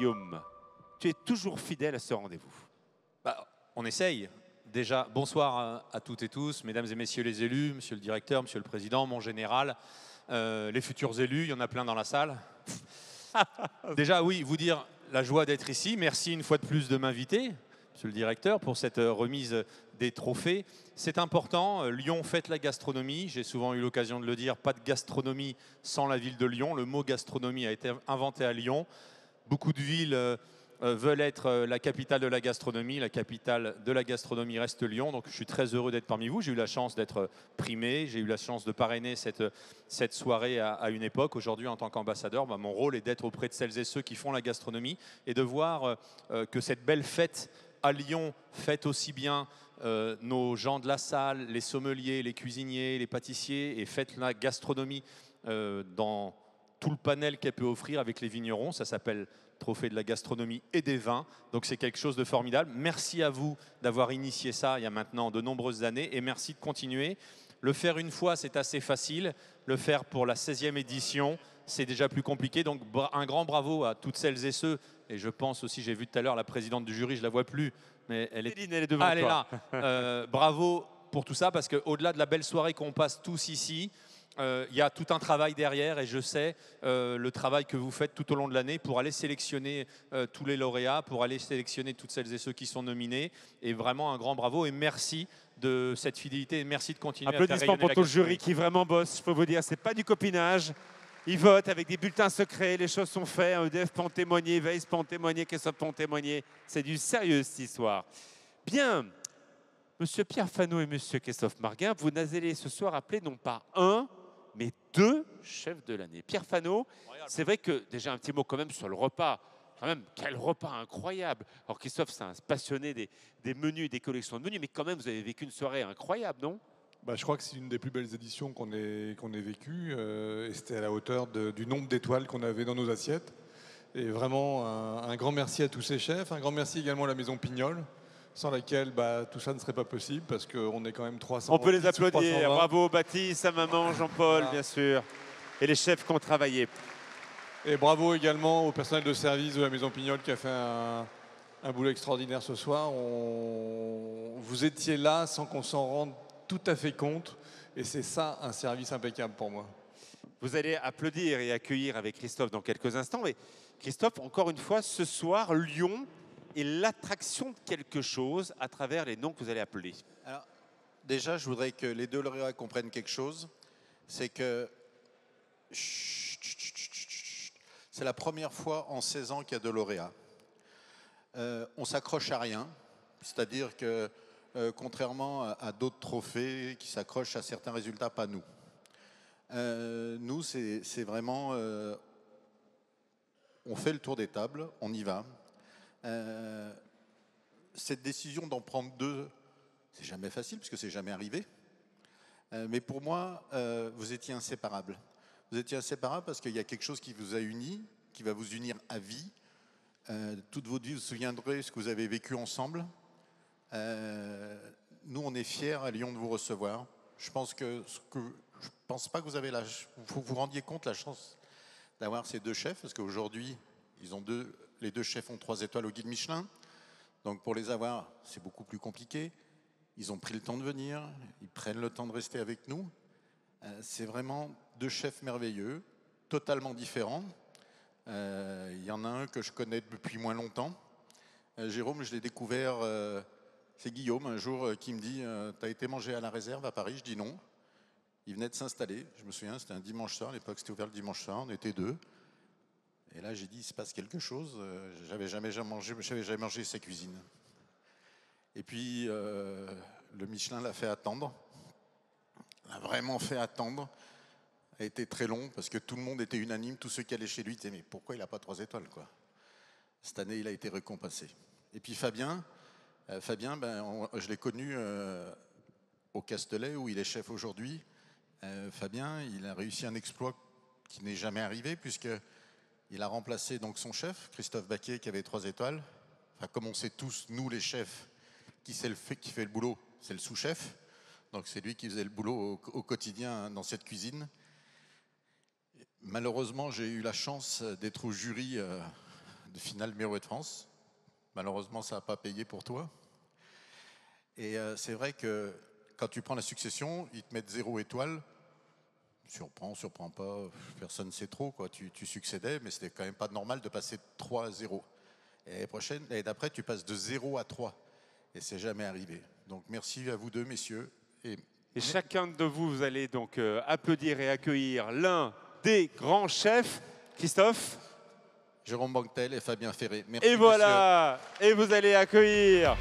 Guillaume, tu es toujours fidèle à ce rendez-vous. Bah, on essaye. Déjà, bonsoir à toutes et tous, mesdames et messieurs les élus, monsieur le directeur, monsieur le président, mon général, les futurs élus, il y en a plein dans la salle. Déjà, oui, vous dire la joie d'être ici. Merci une fois de plus de m'inviter, monsieur le directeur, pour cette remise des trophées. C'est important. Lyon fête la gastronomie. J'ai souvent eu l'occasion de le dire, pas de gastronomie sans la ville de Lyon. Le mot gastronomie a été inventé à Lyon. Beaucoup de villes veulent être la capitale de la gastronomie. La capitale de la gastronomie reste Lyon. Donc je suis très heureux d'être parmi vous. J'ai eu la chance d'être primé. J'ai eu la chance de parrainer cette soirée à une époque. Aujourd'hui, en tant qu'ambassadeur, mon rôle est d'être auprès de celles et ceux qui font la gastronomie et de voir que cette belle fête à Lyon fête aussi bien nos gens de la salle, les sommeliers, les cuisiniers, les pâtissiers, et fête la gastronomie dans tout le panel qu'elle peut offrir avec les vignerons. Ça s'appelle Trophée de la gastronomie et des vins. Donc c'est quelque chose de formidable. Merci à vous d'avoir initié ça il y a maintenant de nombreuses années et merci de continuer. Le faire une fois, c'est assez facile. Le faire pour la 16e édition, c'est déjà plus compliqué. Donc un grand bravo à toutes celles et ceux. Et je pense aussi, j'ai vu tout à l'heure la présidente du jury, je ne la vois plus, mais elle est, Céline, elle est devant elle est toi. là. Bravo pour tout ça, parce qu'au-delà de la belle soirée qu'on passe tous ici, il y a tout un travail derrière et je sais le travail que vous faites tout au long de l'année pour aller sélectionner tous les lauréats, pour aller sélectionner toutes celles et ceux qui sont nominés. Et vraiment un grand bravo et merci de cette fidélité et merci de continuer à faire Applaudissements rayonner pour la ton gastronomie. jury qui vraiment bosse. Je peux vous dire, c'est pas du copinage. Ils votent avec des bulletins secrets. Les choses sont faites. EDF peut en témoigner, Weiss peut en témoigner, Christophe peut en témoigner. C'est du sérieux cette histoire. Bien. Monsieur Pierre Fano et Monsieur Christophe Marguin, vous allez ce soir appeler non pas un, mais deux chefs de l'année. Pierre Fano, c'est vrai que déjà un petit mot quand même sur le repas. Quand même, quel repas incroyable. Alors Christophe, c'est un passionné des menus, des collections de menus, mais quand même, vous avez vécu une soirée incroyable, non? Bah, je crois que c'est une des plus belles éditions qu'on ait vécues et c'était à la hauteur du nombre d'étoiles qu'on avait dans nos assiettes. Et vraiment, un grand merci à tous ces chefs, un grand merci également à la Maison Pignol, sans laquelle tout ça ne serait pas possible parce qu'on est quand même 300. On peut les applaudir. 320. Bravo Baptiste, sa maman, Jean-Paul, Voilà. bien sûr, et les chefs qui ont travaillé. Et bravo également au personnel de service de la Maison Pignol qui a fait un boulot extraordinaire ce soir. Vous étiez là sans qu'on s'en rende tout à fait compte. Et c'est ça un service impeccable pour moi. Vous allez applaudir et accueillir avec Christophe dans quelques instants. Mais Christophe, encore une fois, ce soir, Lyon est l'attraction de quelque chose à travers les noms que vous allez appeler. Alors, déjà, je voudrais que les deux lauréats comprennent quelque chose. C'est que c'est la première fois en 16 ans qu'il y a deux lauréats. On s'accroche à rien. C'est-à-dire que contrairement à d'autres trophées qui s'accrochent à certains résultats, pas nous. Nous, c'est vraiment... on fait le tour des tables, on y va. Cette décision d'en prendre deux, c'est jamais facile, puisque c'est jamais arrivé. Mais pour moi, vous étiez inséparables. Vous étiez inséparables parce qu'il y a quelque chose qui vous a unis, qui va vous unir à vie. Toute votre vie, vous vous souviendrez ce que vous avez vécu ensemble. Nous, on est fiers à Lyon de vous recevoir. Je pense pas que vous avez vous vous rendiez compte la chance d'avoir ces deux chefs, parce qu'aujourd'hui, les deux chefs ont 3 étoiles au guide Michelin. Donc pour les avoir, c'est beaucoup plus compliqué. Ils ont pris le temps de venir, ils prennent le temps de rester avec nous. C'est vraiment deux chefs merveilleux, totalement différents. Il y en a un que je connais depuis moins longtemps. Jérôme, je l'ai découvert, c'est Guillaume, un jour, qui me dit « T'as été manger à la réserve à Paris ?» Je dis non. Il venait de s'installer, je me souviens, c'était un dimanche soir, à l'époque c'était ouvert le dimanche soir, on était deux. Et là j'ai dit, il se passe quelque chose, j'avais jamais mangé sa cuisine. Et puis le Michelin l'a fait attendre, l'a vraiment fait attendre, a été très long parce que tout le monde était unanime, tous ceux qui allaient chez lui disaient, mais pourquoi il n'a pas 3 étoiles quoi? Cette année il a été récompensé. Et puis Fabien, je l'ai connu au Castellet où il est chef aujourd'hui. Fabien, il a réussi un exploit qui n'est jamais arrivé puisqu'il a remplacé donc son chef, Christophe Baquet, qui avait 3 étoiles. Enfin, comme on sait tous, nous les chefs, qui fait le boulot, c'est le sous-chef. Donc c'est lui qui faisait le boulot au quotidien dans cette cuisine. Malheureusement, j'ai eu la chance d'être au jury de finale Mirouet de France. Malheureusement, ça n'a pas payé pour toi. Et c'est vrai que quand tu prends la succession, ils te mettent 0 étoile. Surprend pas, personne ne sait trop, quoi. Tu succédais, mais c'était quand même pas normal de passer de 3 à 0. Et l'année d'après, tu passes de 0 à 3. Et c'est jamais arrivé. Donc merci à vous deux, messieurs. Et chacun de vous, vous allez donc applaudir et accueillir l'un des grands chefs, Christophe. Jérôme Banquetel et Fabien Ferré. Merci, et voilà, messieurs. Et vous allez accueillir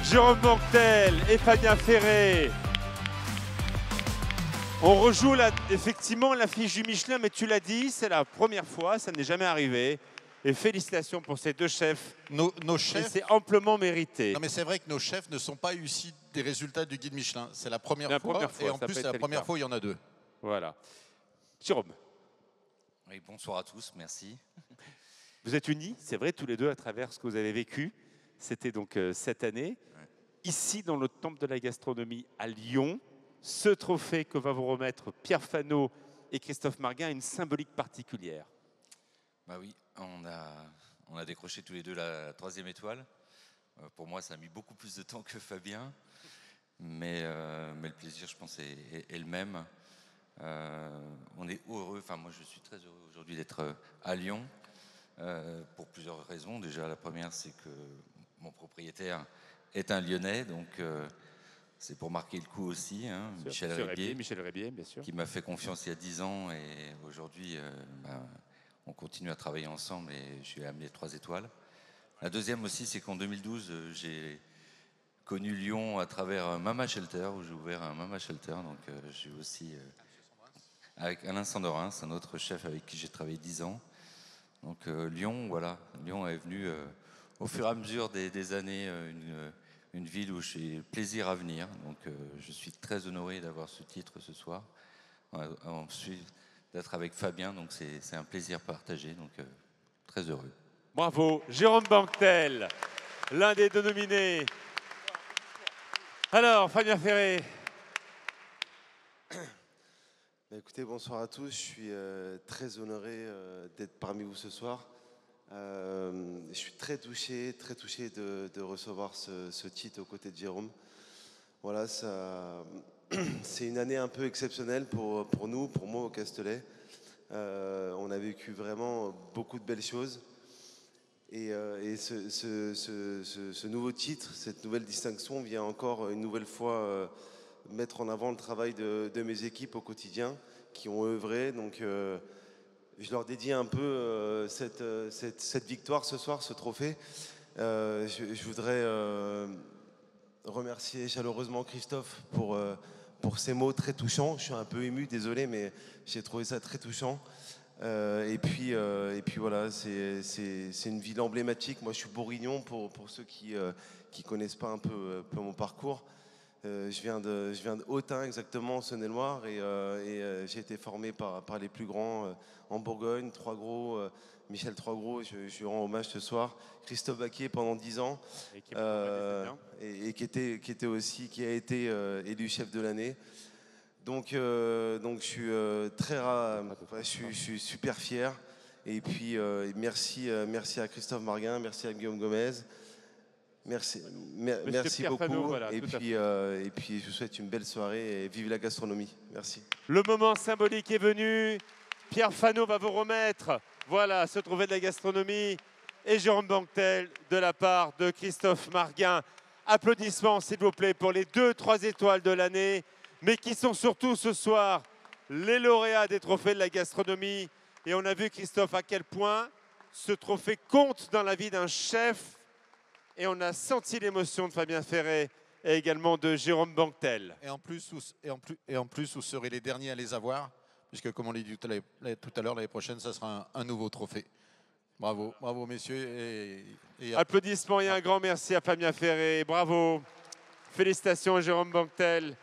Jérôme Banquetel et Fabien Ferré. On rejoue effectivement la fiche du Michelin, mais tu l'as dit, c'est la première fois, ça n'est jamais arrivé. Et félicitations pour ces deux chefs. Nos chefs, c'est amplement mérité. Non, mais c'est vrai que nos chefs ne sont pas issus des résultats du guide Michelin. C'est la première fois. Et en plus, c'est la première fois, il y en a 2. Voilà. Jérôme. Oui, bonsoir à tous, merci. Vous êtes unis, c'est vrai, tous les deux à travers ce que vous avez vécu. C'était donc cette année. Ouais. Ici, dans le Temple de la Gastronomie à Lyon, ce trophée que va vous remettre Pierre Fano et Christophe Marguin a une symbolique particulière. Bah oui, on a décroché tous les deux la 3e étoile. Pour moi, ça a mis beaucoup plus de temps que Fabien. Mais le plaisir, je pense, est le même. On est heureux, enfin moi je suis très heureux aujourd'hui d'être à Lyon pour plusieurs raisons. Déjà, la première, c'est que mon propriétaire est un Lyonnais, donc c'est pour marquer le coup aussi, hein, Michel Rébier, bien sûr, qui m'a fait confiance il y a 10 ans et aujourd'hui on continue à travailler ensemble et je lui ai amené 3 étoiles. La deuxième aussi, c'est qu'en 2012, j'ai connu Lyon à travers Mama Shelter, où j'ai ouvert un Mama Shelter, donc j'ai aussi avec Alain Sandorins, un autre chef avec qui j'ai travaillé 10 ans. Donc Lyon, voilà, Lyon est venu au fur et à mesure des années une ville où j'ai plaisir à venir. Donc je suis très honoré d'avoir ce titre ce soir. Ensuite, d'être avec Fabien, donc c'est un plaisir partagé, donc très heureux. Bravo, Jérôme Banquetel, l'un des 2 nominés. Alors, Fabien Ferré. Écoutez, bonsoir à tous. Je suis très honoré d'être parmi vous ce soir. Je suis très touché de recevoir ce titre aux côtés de Jérôme. Voilà, c'est une année un peu exceptionnelle pour nous, pour moi au Castellet. On a vécu vraiment beaucoup de belles choses. Et ce nouveau titre, cette nouvelle distinction vient encore une nouvelle fois mettre en avant le travail de mes équipes au quotidien qui ont œuvré. Donc je leur dédie un peu cette victoire ce soir, ce trophée. Je voudrais remercier chaleureusement Christophe pour ces mots très touchants. Je suis un peu ému, désolé, mais j'ai trouvé ça très touchant. Et puis voilà, c'est une ville emblématique. Moi, je suis bourguignon pour ceux qui connaissent pas un peu mon parcours. Je viens de Autun, exactement, en Saône-et-Loire, et j'ai été formé par les plus grands en Bourgogne, Troisgros, Michel Troisgros, je lui rends hommage ce soir, Christophe Baquier pendant 10 ans, et qui a été élu chef de l'année. Donc je suis je suis super fier. Et puis merci à Christophe Marguin, merci à Guillaume Gomez. Merci beaucoup. Fano, voilà, et puis je vous souhaite une belle soirée et vive la gastronomie. Merci. Le moment symbolique est venu. Pierre Fano va vous remettre, voilà, ce trophée de la gastronomie, et Jérôme Banquetel de la part de Christophe Marguin. Applaudissements, s'il vous plaît, pour les 2-3 étoiles de l'année, mais qui sont surtout ce soir les lauréats des trophées de la gastronomie. Et on a vu, Christophe, à quel point ce trophée compte dans la vie d'un chef. Et on a senti l'émotion de Fabien Ferré et également de Jérôme Banquetel. Et en plus, vous serez les derniers à les avoir, puisque comme on l'a dit tout à l'heure, l'année prochaine, ça sera un nouveau trophée. Bravo, bravo messieurs. Applaudissements et un grand merci à Fabien Ferré. Bravo. Félicitations à Jérôme Banquetel.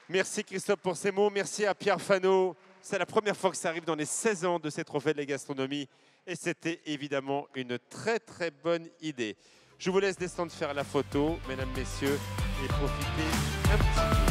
Merci Christophe pour ces mots. Merci à Pierre Fano. C'est la première fois que ça arrive dans les 16 ans de ces trophées de la gastronomie. Et c'était évidemment une très très bonne idée. Je vous laisse descendre faire la photo, mesdames, messieurs, et profiter un petit peu.